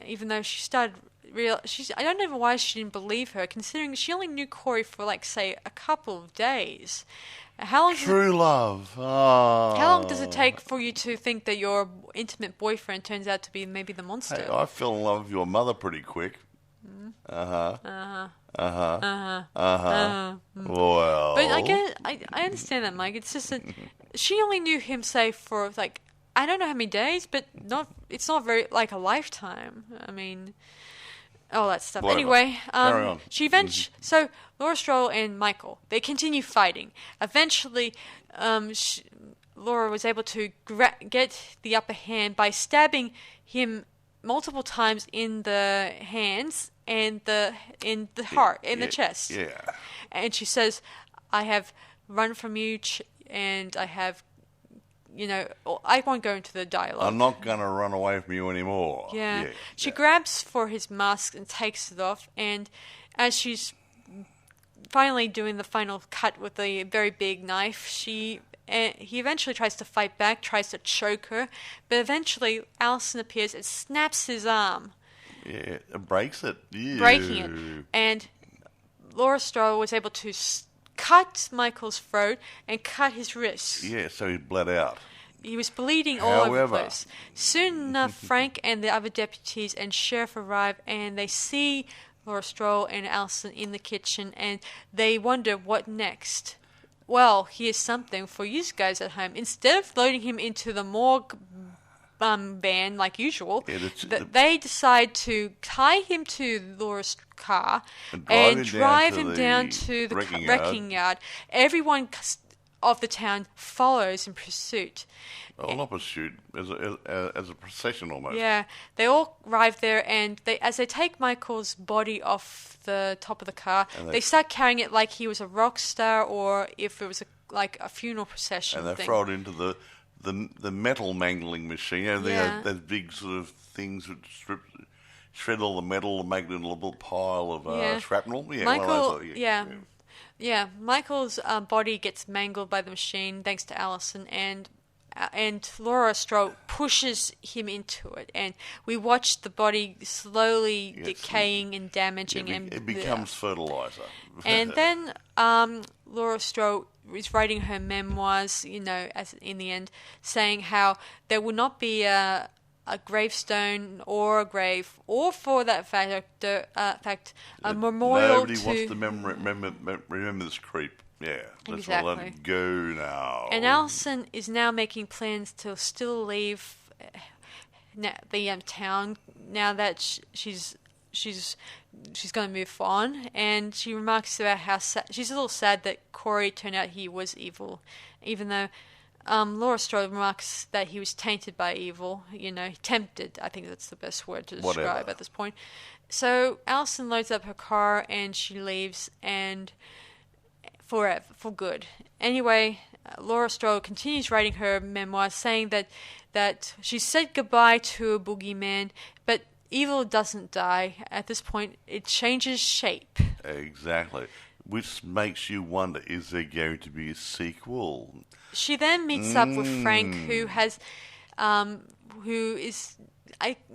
even though she started I don't know why she didn't believe her, considering she only knew Corey for, like, say, a couple of days. True love. Oh. How long does it take for you to think that your intimate boyfriend turns out to be maybe the monster? Hey, I fell in love with your mother pretty quick. Well. But I understand that, Mike. It's just that she only knew him, say, for, like, I don't know how many days, but it's not very, like, a lifetime. I mean, all that stuff. Whatever. Anyway, Carry on. So Laurie Strode and Michael, they continue fighting. Eventually, Laura was able to get the upper hand by stabbing him multiple times in the hands and the heart, in the chest. Yeah. And she says, "I have run from you, and I have." I won't go into the dialogue. I'm not going to run away from you anymore. Yeah. She grabs for his mask and takes it off, and as she's finally doing the final cut with a very big knife, he eventually tries to fight back, tries to choke her, but eventually Allison appears and snaps his arm. Yeah, it breaks it. Ew. Breaking it. And Laurie Strode was able to cut Michael's throat and cut his wrists. Yeah, so he bled out. He was bleeding all over the place. Soon enough, Frank and the other deputies and sheriff arrive, and they see Laurie Strode and Allison in the kitchen, and they wonder what next. Well, here's something for you guys at home. Instead of loading him into the morgue van like usual, they decide to tie him to Laura's car and drive him down to the wrecking yard. Everyone of the town follows in pursuit. Well, not pursuit, as a procession almost. Yeah, they all arrive there, and as they take Michael's body off the top of the car, they start carrying it like he was a rock star, or if it was like a funeral procession. And they throw it into the metal mangling machine. They have those big sort of things that shred all the metal and make it into a little pile of shrapnel. Yeah, Michael's body gets mangled by the machine thanks to Allison, and Laurie Strode pushes him into it, and we watch the body slowly decaying and damaging. It becomes fertilizer. And then Laurie Strode is writing her memoirs, as in the end, saying how there will not be a gravestone or a grave, or for that fact, a memorial. Nobody wants to remember this creep. Yeah, let's all let it go now. And Allison is now making plans to still leave the town now that she's going to move on. And she remarks about how she's a little sad that Corey turned out he was evil, even though Laurie Strode remarks that he was tainted by evil, tempted. I think that's the best word to describe at this point. So Allison loads up her car and she leaves, and forever, for good. Anyway, Laurie Strode continues writing her memoir, saying that she said goodbye to a boogeyman, but evil doesn't die. At this point, it changes shape. Exactly. Which makes you wonder, is there going to be a sequel? She then meets up with Frank, who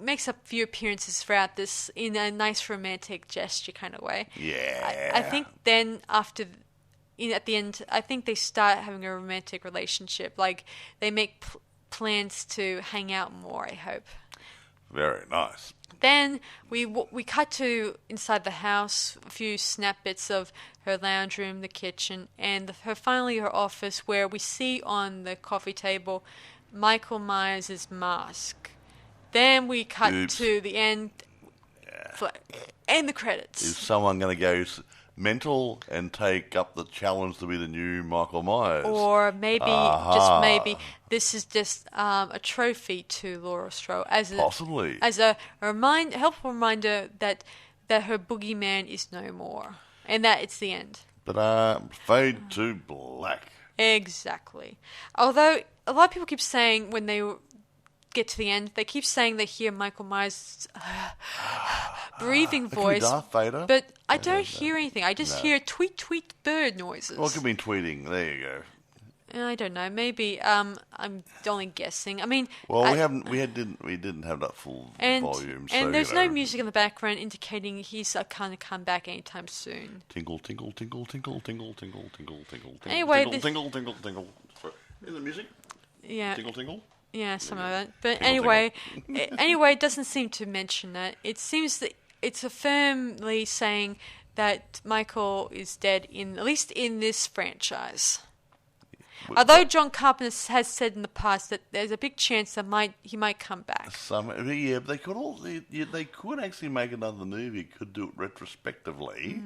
makes a few appearances throughout this in a nice romantic gesture kind of way. Yeah. I think then at the end, I think they start having a romantic relationship. Like, they make plans to hang out more, I hope. Very nice. Then we cut to inside the house, a few snap bits of her lounge room, the kitchen, and finally her office, where we see on the coffee table Michael Myers' mask. Then we cut to the end, and the credits. Is someone going to go mental and take up the challenge to be the new Michael Myers. Or maybe, just maybe, this is just a trophy to Laurie Strode Possibly. as a helpful reminder that her boogeyman is no more and that it's the end. But fade to black. Exactly. Although a lot of people keep saying when they get to the end, they keep saying they hear Michael Myers' breathing voice. Darth Vader. But I don't hear anything. I just hear tweet tweet bird noises. Well, it could be tweeting. There you go. I don't know. Maybe I'm only guessing. I mean, well, we didn't have that full volume. And there's no music in the background indicating he's going to come back anytime soon. Tinkle, tinkle, tinkle, tinkle, tinkle, tinkle, tinkle, tinkle. Anyway, tinkle, tinkle, tinkle. Is the music? Yeah. Tinkle, tinkle. Yeah, something like that. But Tinkle, anyway, it doesn't seem to mention that. It seems that it's firmly saying that Michael is dead at least in this franchise. Although John Carpenter has said in the past that there's a big chance that he might come back. But they could actually make another movie. Could do it retrospectively.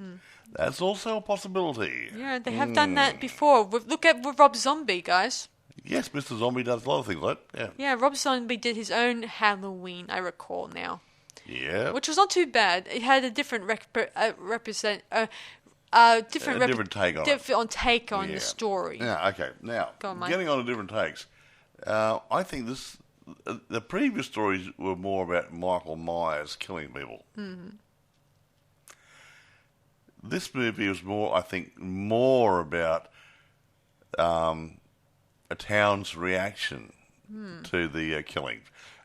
That's also a possibility. Yeah, they have done that before. Look at Rob Zombie, guys. Yes, Mr. Zombie does a lot of things like that. Yeah. Yeah, Rob Zombie did his own Halloween, I recall now. Yeah. Which was not too bad. It had a different different take on the story. Yeah, okay. Now, getting on to different takes, I think the previous stories were more about Michael Myers killing people. Mm-hmm. This movie was more about a town's reaction to the killing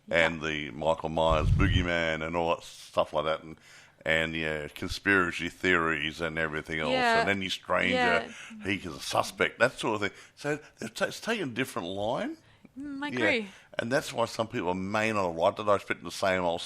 and the Michael Myers boogeyman and all that stuff like that, and conspiracy theories and everything else, and any stranger, he's a suspect, that sort of thing. So it's taken a different line. I agree. Yeah. And that's why some people may not have liked it. I expect the same old,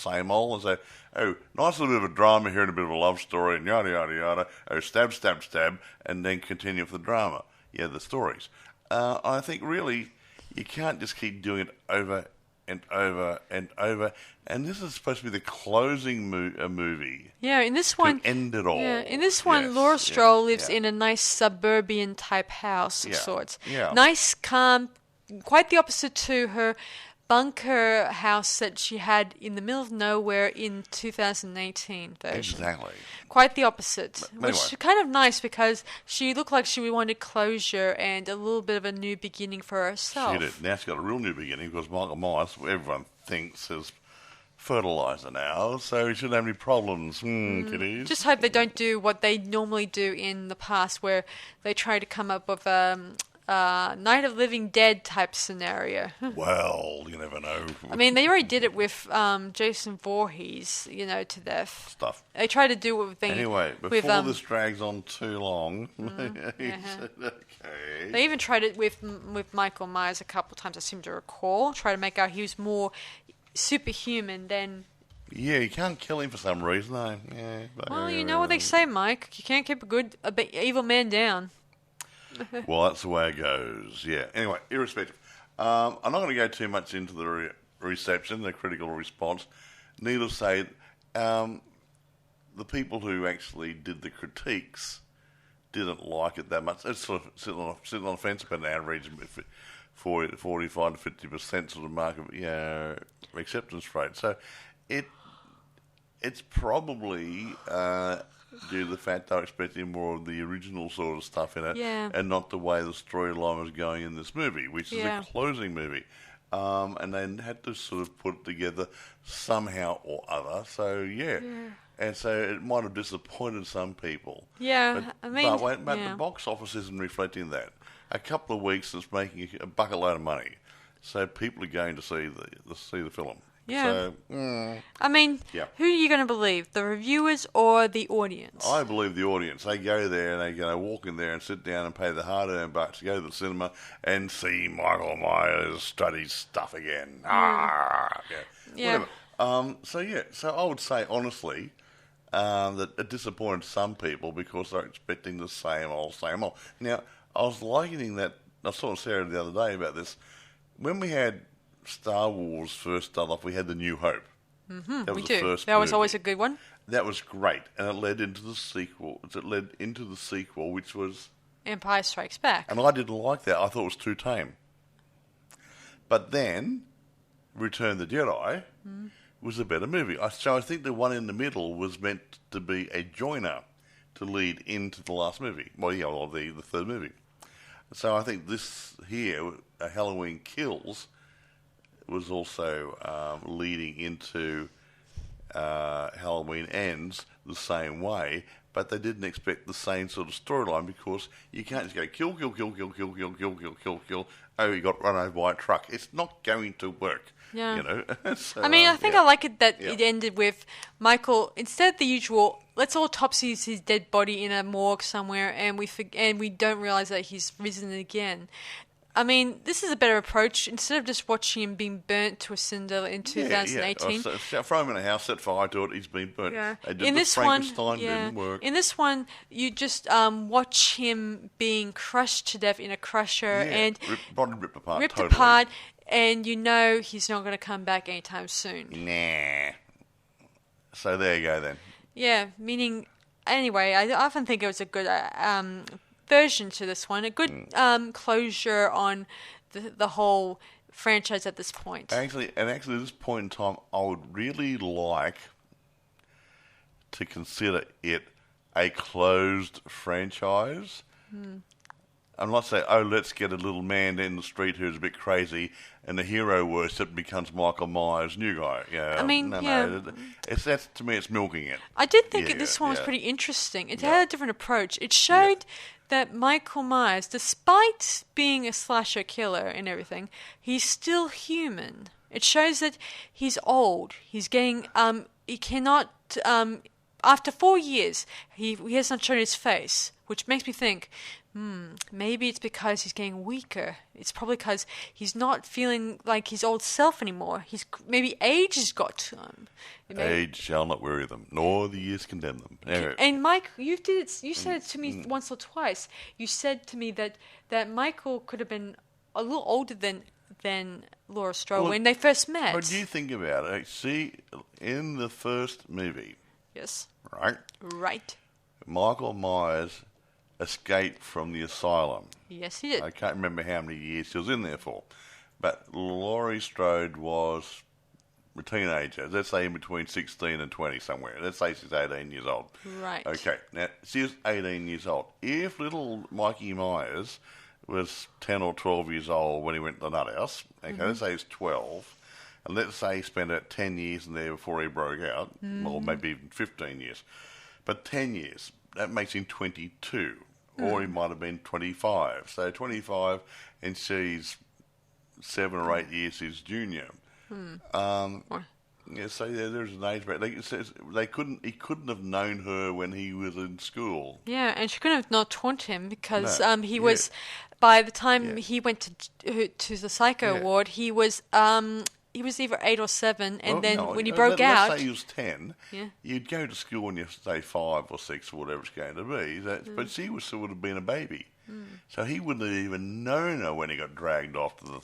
and say, oh, nice little bit of a drama here and a bit of a love story and yada, yada, yada. Oh, stab, stab, stab, and then continue with the drama. Yeah, the stories. I think really you can't just keep doing it over and over and over. And this is supposed to be the closing movie. Yeah, in this one, to end it all. Yeah, in this one, Laurie Strode lives in a nice suburban type house of sorts. Yeah. Nice, calm, quite the opposite to her bunker house that she had in the middle of nowhere in 2018 version. Exactly. Quite the opposite, which is kind of nice because she looked like she wanted closure and a little bit of a new beginning for herself. She did. Now she's got a real new beginning because Michael Myers, everyone thinks, is fertilizer now, so he shouldn't have any problems. Kiddies. Just hope they don't do what they normally do in the past where they try to come up with Night of Living Dead type scenario. Well, you never know. I mean, they already did it with Jason Voorhees, to death. Stuff. They tried to do it with Anyway, before this drags on too long, okay. They even tried it with Michael Myers a couple of times, I seem to recall. Try to make out he was more superhuman than... Yeah, you can't kill him for some reason, though. Yeah, well, you know what they say, Mike. You can't keep a evil man down. Well, that's the way it goes, yeah. Anyway, irrespective. I'm not going to go too much into the reception, the critical response. Needless to say, the people who actually did the critiques didn't like it that much. It's sort of sitting on the fence, about an average 45 to 50% sort of market acceptance rate. So it's probably... due to the fact they're expecting more of the original sort of stuff in it, and not the way the storyline was going in this movie, which is a closing movie. And they had to sort of put it together somehow or other. So, and so it might have disappointed some people. Yeah, but the box office isn't reflecting that. A couple of weeks it's making a bucket load of money. So people are going to see the film. Yeah. So, I mean, who are you going to believe, the reviewers or the audience? I believe the audience. They go there and they're going to walk in there and sit down and pay the hard-earned bucks to go to the cinema and see Michael Myers strut his stuff again. Whatever. So I would say, honestly, that it disappointed some people because they're expecting the same old. Now, I was likening that, I saw Sarah the other day about this, when we had Star Wars first started off, we had The New Hope. Mm-hmm, that was the first movie. Always a good one. That was great, and it led into the sequel. Which was Empire Strikes Back. And I didn't like that. I thought it was too tame. But then, Return of the Jedi was a better movie. So I think the one in the middle was meant to be a joiner to lead into the last movie. Well, yeah, or the third movie. So I think this here, Halloween Kills, was also leading into Halloween Ends the same way, but they didn't expect the same sort of storyline because you can't just go kill, kill, kill, kill, kill, kill, kill, kill, kill, kill. Oh, you got run over by a truck. It's not going to work. Yeah. You know. So, I think I like it that it ended with Michael, instead of the usual, let's autopsy his dead body in a morgue somewhere, and we don't realize that he's risen again. I mean, this is a better approach. Instead of just watching him being burnt to a cinder in 2018. Yeah. Throw him in a house, set fire to it, he's been burnt. Yeah. In this Frankenstein didn't work. In this one, you just watch him being crushed to death in a crusher and ripped apart. Ripped apart, and you know he's not going to come back anytime soon. Nah. So there you go then. Yeah, meaning, anyway, I often think it was a good version to this one, a good closure on the whole franchise at this point. Actually, at this point in time, I would really like to consider it a closed franchise. I'm not saying, let's get a little man in the street who's a bit crazy, and the hero worship becomes Michael Myers' new guy. Yeah, I mean, no. That's to me, it's milking it. I did think this one was pretty interesting. It had a different approach. It showed that Michael Myers, despite being a slasher killer and everything, he's still human. It shows that he's old. He's getting, he cannot, after 4 years, he has not shown his face, which makes me think, maybe it's because he's getting weaker. It's probably because he's not feeling like his old self anymore. Maybe age has got to him. Age shall not weary them, nor the years condemn them. Anyway. And Mike, you said it to me once or twice. You said to me that Michael could have been a little older than Laurie Strode when they first met. But you think about it. See, in the first movie, yes, right, Michael Myers escaped from the asylum. Yes, he did. I can't remember how many years he was in there for. But Laurie Strode was a teenager. Let's say in between 16 and 20 somewhere. Let's say she's 18 years old. Right. Okay, now she was 18 years old. If little Mikey Myers was 10 or 12 years old when he went to the nut house, okay, let's say he's 12, and let's say he spent about 10 years in there before he broke out, or maybe even 15 years. But 10 years, that makes him 22. Or he might have been 25. So 25, and she's 7 or 8 years his junior. So there's an age break. He couldn't have known her when he was in school. Yeah, and she couldn't have not taunt him because he was. By the time he went to the psycho ward, he was either 8 or 7, and when he broke out... Let's say he was 10, you'd go to school when you say 5 or 6 or whatever it's going to be, but she would have been a baby. So he wouldn't have even known her when he got dragged off to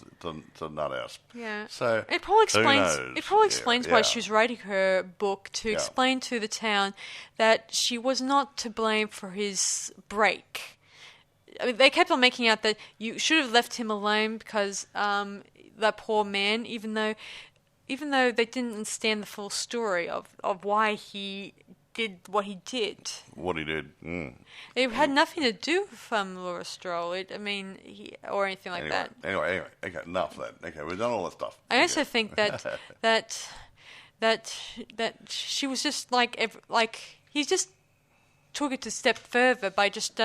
the nut house. Yeah. So it probably explains. Who knows? It probably explains why she was writing her book to explain to the town that she was not to blame for his break. I mean, they kept on making out that you should have left him alone because that poor man, even though they didn't understand the full story of why he did what he did. It had nothing to do with Laurie Strode. I mean, or anything like that. Anyway, okay, enough of that. Okay, we've done all that stuff. I also think that she was just like he just took it a step further by just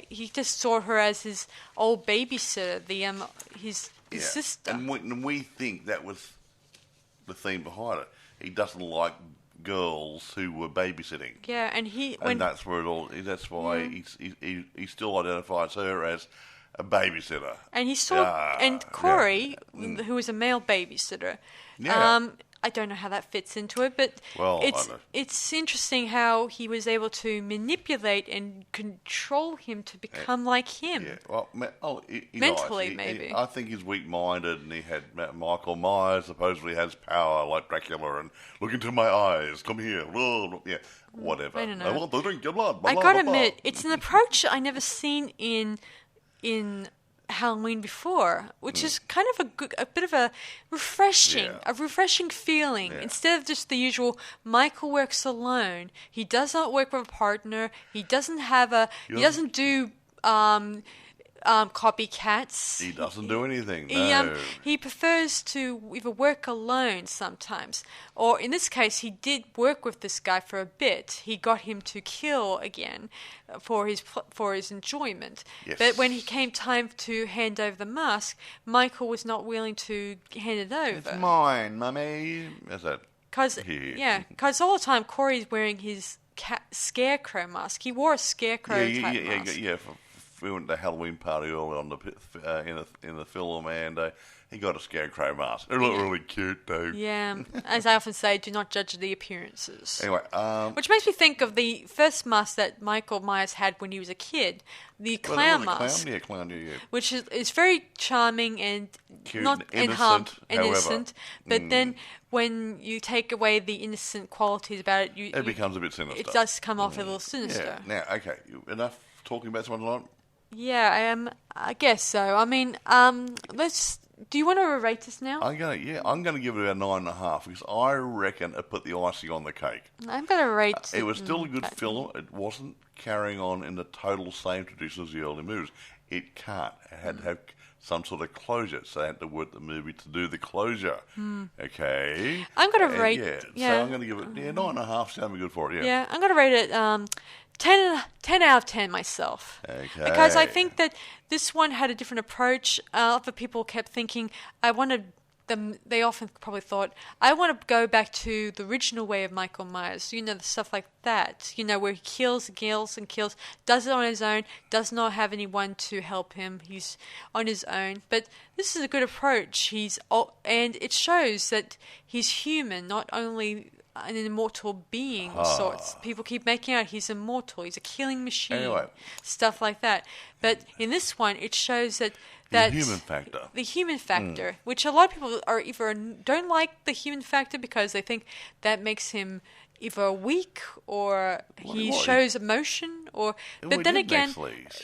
he just saw her as his old babysitter, his sister. And we think that was the theme behind it. He doesn't like girls who were babysitting. Yeah, and that's where it all. That's why he still identifies her as a babysitter. And he saw and Corey, who was a male babysitter. Yeah. I don't know how that fits into it, but Well, I it's know. it's interesting how he was able to manipulate and control him to become like him. Yeah, well, he's Mentally, nice. maybe. I think he's weak-minded, and he had Michael Myers supposedly has power like Dracula, and look into my eyes, come here, blah, blah, yeah, whatever. I don't know. want to drink your blood. Blah, I blah, gotta blah, blah. admit, it's an approach I never seen in Halloween before, which is kind of a bit of a refreshing feeling. Yeah. Instead of just the usual, Michael works alone. He does not work with a partner. He doesn't do copycats. He doesn't do anything. He, No. he prefers to either work alone sometimes, or in this case, he did work with this guy for a bit. He got him to kill again for his enjoyment. Yes. But when he came time to hand over the mask, Michael was not willing to hand it over. It's mine, mummy. Is that? Because all the time Corey's wearing his scarecrow mask. He wore a scarecrow type mask. Yeah. We went to the Halloween party early on in the film, and he got a scarecrow mask. It looked really cute, though. Yeah, as I often say, do not judge the appearances. Anyway, which makes me think of the first mask that Michael Myers had when he was a kid, the clown mask. Clown, yeah. Which is very charming and Cute not and innocent, innocent. But then when you take away the innocent qualities about it, it becomes a bit sinister. It does come off a little sinister. Yeah. Now, okay, enough talking about someone like. Yeah, I guess so. I mean, do you want to rate this now? I'm gonna give it a 9.5 because I reckon it put the icing on the cake. I'm gonna rate. It was still a good film. It wasn't carrying on in the total same tradition as the early movies. It can't. It had to have some sort of closure, so they had to work the movie to do the closure. Okay. I'm gonna rate. So I'm gonna give it 9.5. Sounds good for it. Yeah, I'm gonna rate it 10 out of 10 myself. Okay. Because I think that this one had a different approach. Other people kept thinking, they often probably thought, I want to go back to the original way of Michael Myers. The stuff like that. Where he kills, does it on his own, does not have anyone to help him. He's on his own. But this is a good approach. And it shows that he's human, not only an immortal being of sorts. People keep making out he's immortal. He's a killing machine. Anyway. Stuff like that. But in this one, it shows that the human factor. Which a lot of people are either don't like the human factor because they think that makes him either weak or he shows emotion. But then again,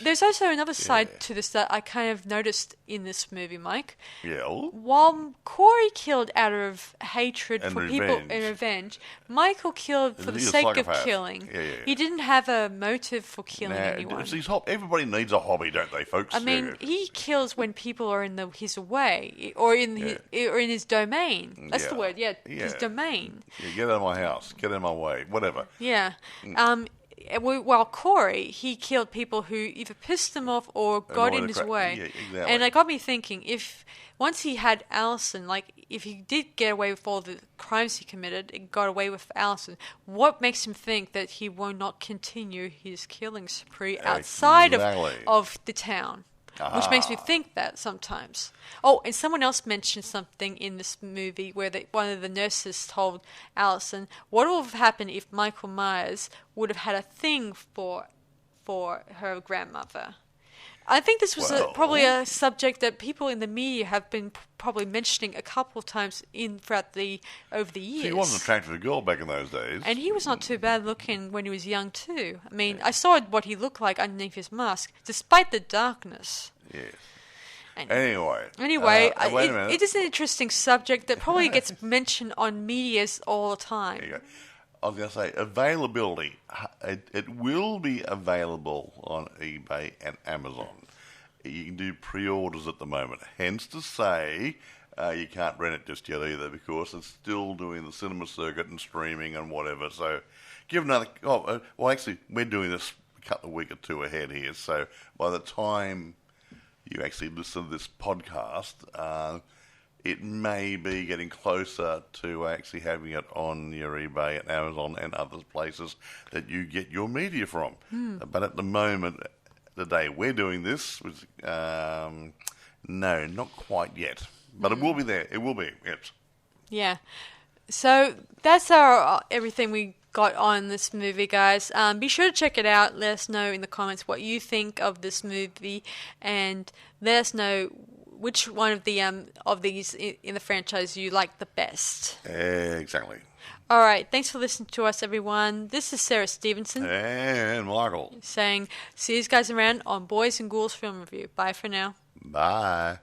there's also another side to this that I kind of noticed in this movie, Mike. Yeah. While Corey killed out of hatred for people and revenge, Michael killed for the sake of killing. Yeah. He didn't have a motive for killing anyone. Everybody needs a hobby, don't they, folks? I mean, he kills when people are in his way or in his domain. That's the word. Yeah, his domain. Yeah, get out of my house. Get out of my way. Whatever. Yeah. While Corey, he killed people who either pissed him off or got in his way. Yeah, exactly. And it got me thinking, once he had Allison, if he did get away with all the crimes he committed and got away with Allison, what makes him think that he will not continue his killing spree outside of the town? Which makes me think that sometimes. Oh, and someone else mentioned something in this movie where one of the nurses told Allison, what would have happened if Michael Myers would have had a thing for her grandmother? I think this was probably a subject that people in the media have been probably mentioning a couple of times over the years. He wasn't attracted to a girl back in those days. And he was not too bad looking when he was young too. I mean, I saw what he looked like underneath his mask, despite the darkness. Yes. Anyway, wait a minute. it is an interesting subject that probably gets mentioned on medias all the time. There you go. I was going to say, availability. It will be available on eBay and Amazon. You can do pre-orders at the moment. Hence to say, you can't rent it just yet either because it's still doing the cinema circuit and streaming and whatever. So give another... actually, we're doing this a couple of weeks or two ahead here. So by the time you actually listen to this podcast... it may be getting closer to actually having it on your eBay and Amazon and other places that you get your media from. But at the moment, the day we're doing this, no, not quite yet. But it will be there. It will be, yes. Yeah. So that's our everything we got on this movie, guys. Be sure to check it out. Let us know in the comments what you think of this movie, and let us know which one of these in the franchise you like the best. Exactly. All right. Thanks for listening to us, everyone. This is Sarah Stephenson. And Michael. Saying, see you guys around on Boys and Ghouls Film Review. Bye for now. Bye.